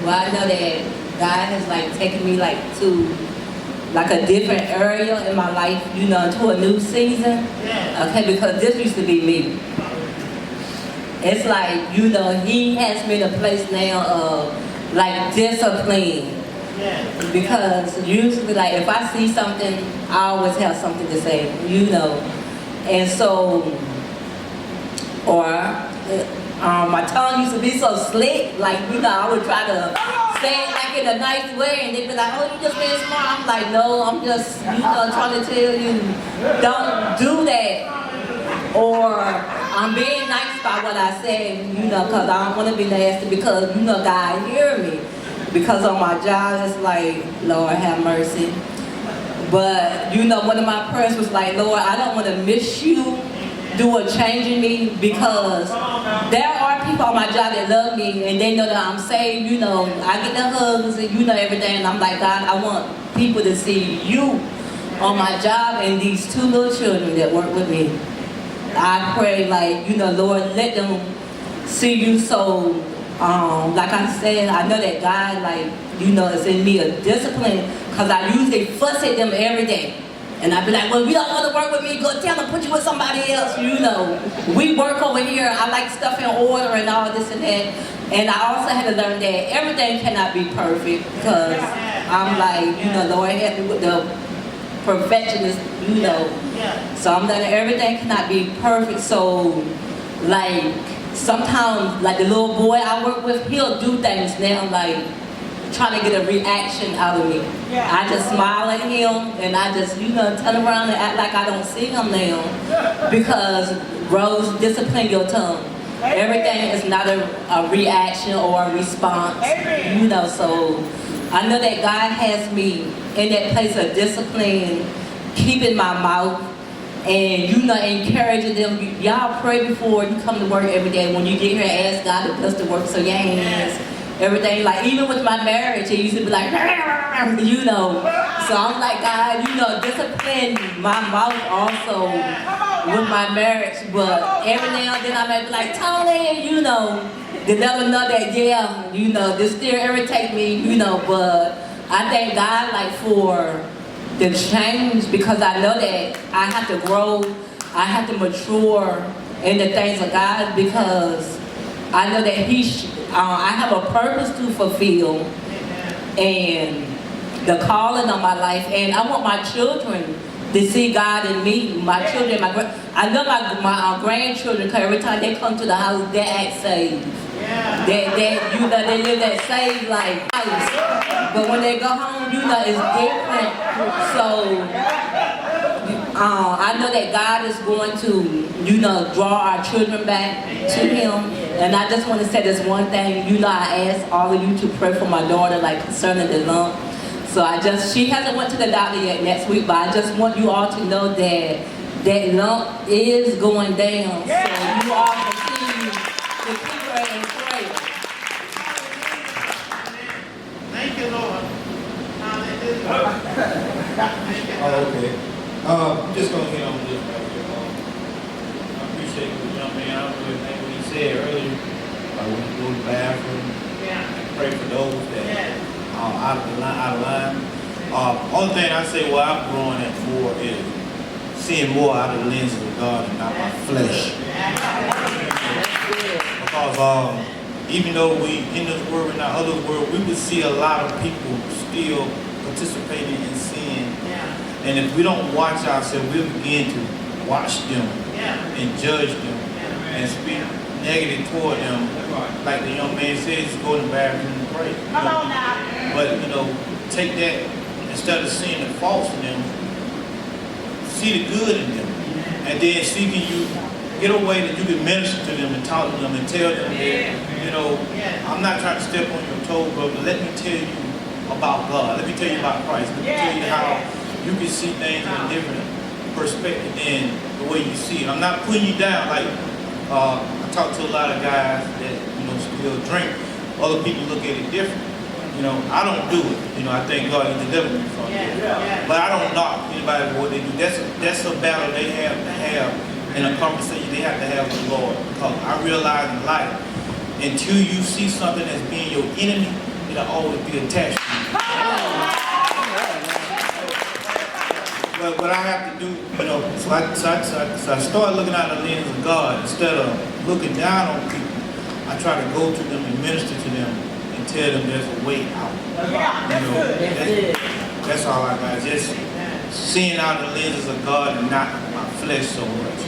Well, I know that God has like taken me like to like a different area in my life, you know, to a new season. Okay, because this used to be me. It's like, you know, He has me in a place now of like discipline. Because usually, like, if I see something, I always have something to say, you know. And so, or my tongue used to be so slick, like, you know, I would try to say it like in a nice way, and they'd be like, oh, you just being smart. I'm like, no, I'm just, you know, trying to tell you, don't do that. Or I'm being nice by what I say, you know, because I don't want to be nasty, because, you know, God hear me. Because on my job, it's like, Lord, have mercy. But, you know, one of my prayers was like, Lord, I don't want to miss you, do a change in me, because there are people on my job that love me, and they know that I'm saved, you know. I get the hugs, and you know everything, and I'm like, God, I want people to see you on my job and these two little children that work with me. I pray, like, you know, Lord, let them see you. So, like I said, I know that God, like, you know, is in me a discipline, because I usually fuss at them every day. And I'd be like, well, you don't want to work with me, go tell them, put you with somebody else, you know. We work over here, I like stuff in order and all this and that. And I also had to learn that everything cannot be perfect, because I'm like, you know, Lord, help me with the perfectionist, you know. So I'm learning everything cannot be perfect. So, like, sometimes, like the little boy I work with, he'll do things now, like, trying to get a reaction out of me. I just smile at him, and I just, you know, turn around and act like I don't see him now. Because, Rose, discipline your tongue. Everything is not a reaction or a response, you know. So I know that God has me in that place of discipline, keeping my mouth, and, you know, encouraging them. Y'all pray before you come to work every day. When you get here, ask God to bless the work of your hands. Everything, like, even with my marriage, it used to be like, you know. So I'm like, God, you know, discipline my mouth also with my marriage. But every now and then I might be like, Tony, you know, they never know that, yeah, you know, this still irritate me, you know. But I thank God, like, for the change, because I know that I have to grow, I have to mature in the things of God, because I know that I have a purpose to fulfill, and the calling on my life, and I want my children to see God in me. My children, I know my grandchildren, because every time they come to the house, they act saved. They you know, they live that saved life. But when they go home, you know, it's different. So I know that God is going to, you know, draw our children back to Him. And I just want to say this one thing. You know, I asked all of you to pray for my daughter, like, concerning the lump. So she hasn't went to the doctor yet next week, but I just want you all to know that that lump is going down. So you all continue to keep her in prayer. Thank you, Lord. Oh, okay. I'm just going to get on this right here. I appreciate the young man. I don't really think what he said earlier. When you go to the bathroom, and pray for those that are out of line. Only thing I say what I'm growing at more is seeing more out of the lenses of God and not my flesh. Because even though we in this world and not other world, we would see a lot of people still participating in sin. And if we don't watch ourselves, we'll begin to watch them and judge them and speak negative toward them. Like the young man says, go in the bathroom and pray. Come on now. But, you know, take that, instead of seeing the faults in them, see the good in them. And then see, can you get a way that you can minister to them and talk to them and tell them that, you know, I'm not trying to step on your toes, but let me tell you about God. Let me tell you about Christ. Let me tell you how you can see things in a different perspective than the way you see it. I'm not putting you down. Like, I talk to a lot of guys that, you know, still drink. Other people look at it different. You know, I don't do it. You know, I thank God He delivered me from it. But I don't knock anybody for what they do. That's a battle they have to have in a conversation they have to have with the Lord. Because I realize in life, until you see something as being your enemy, it'll always be attached to you. But what I have to do, you know, so I start looking out the lens of God instead of looking down on people. I try to go to them and minister to them and tell them there's a way out. You know, that's all I got. Just seeing out the lenses of God and not my flesh so much.